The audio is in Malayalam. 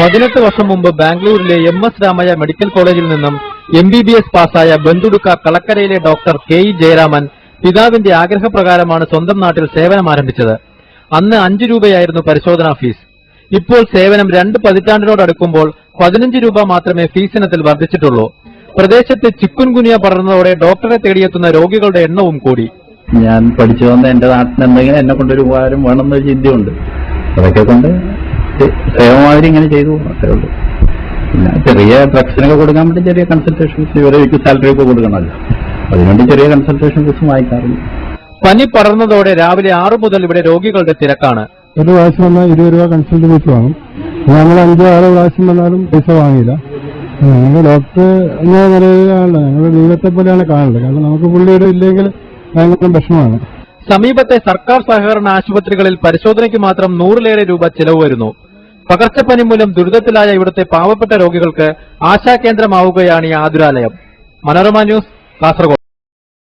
18 വർഷം മുമ്പ് ബാംഗ്ലൂരിലെ MS രാമയ്യ മെഡിക്കൽ കോളേജിൽ നിന്നും MBBS പാസ്സായ ബന്ധുടുക്ക കളക്കരയിലെ ഡോക്ടർ KE ജയരാമൻ പിതാവിന്റെ ആഗ്രഹപ്രകാരമാണ് സ്വന്തം നാട്ടിൽ സേവനം ആരംഭിച്ചത്. അന്ന് 5 രൂപയായിരുന്നു പരിശോധനാ ഫീസ്. ഇപ്പോൾ സേവനം 2 പതിറ്റാണ്ടിനോടടുക്കുമ്പോൾ 15 രൂപ മാത്രമേ ഫീസിനത്തിൽ വർദ്ധിച്ചിട്ടുള്ളൂ. പ്രദേശത്ത് ചിക്കുൻഗുനിയ പടർന്നതോടെ ഡോക്ടറെ തേടിയെത്തുന്ന രോഗികളുടെ എണ്ണവും കൂടി. ഞാൻ പഠിച്ചു വന്ന എന്റെ നാട്ടിൽ എന്തെങ്കിലും എന്നെ കൊണ്ടൊരു ഉപകാരം വേണമെന്നൊരു ചിന്തയുണ്ട്. അതൊക്കെ കൊണ്ട് സേവമാതിരി ഇങ്ങനെ ചെയ്തു അത്രേ ഉള്ളൂ. പിന്നെ ചെറിയ ഡ്രഗ്സിനൊക്കെ കൊടുക്കാൻ വേണ്ടി ചെറിയ കൺസൾട്ടേഷൻ ഫീസ്, ഇവർക്ക് സാലറി ഒക്കെ കൊടുക്കണമല്ലോ, അതിനുവേണ്ടി ചെറിയ കൺസൾട്ടേഷൻ ഫീസും വാങ്ങിക്കാറില്ല. പനി പടർന്നതോടെ രാവിലെ 6 മുതൽ ഇവിടെ രോഗികളുടെ തിരക്കാണ്. ഒരു പ്രാവശ്യം വന്നാൽ 20 രൂപ കൺസൾട്ട് ഫീസ് വാങ്ങും. ഞങ്ങൾ 5-6 പ്രാവശ്യം വന്നാലും പൈസ വാങ്ങിയില്ല. ഞങ്ങൾ ഡോക്ടർ എന്ന നിലയിലാണല്ലോ, ഞങ്ങളുടെ ദൈവത്തെ പോലെയാണ് കാണുന്നത്. കാരണം നമുക്ക് പുള്ളിയുടെ ഇല്ലെങ്കിൽ ഭയങ്കര വിഷമമാണ്. സമീപത്തെ സർക്കാർ സഹകരണ ആശുപത്രികളിൽ പരിശോധനയ്ക്ക് മാത്രം 100-ലേറെ രൂപ ചെലവ് വരുന്നു. പകർച്ചപ്പനി മൂലം ദുരിതത്തിലായ ഇവിടുത്തെ പാവപ്പെട്ട രോഗികൾക്ക് ആശാകേന്ദ്രമാവുകയാണ് ഈ ആതുരാലയം. മനോരമ ന്യൂസ്, കാസർഗോഡ്.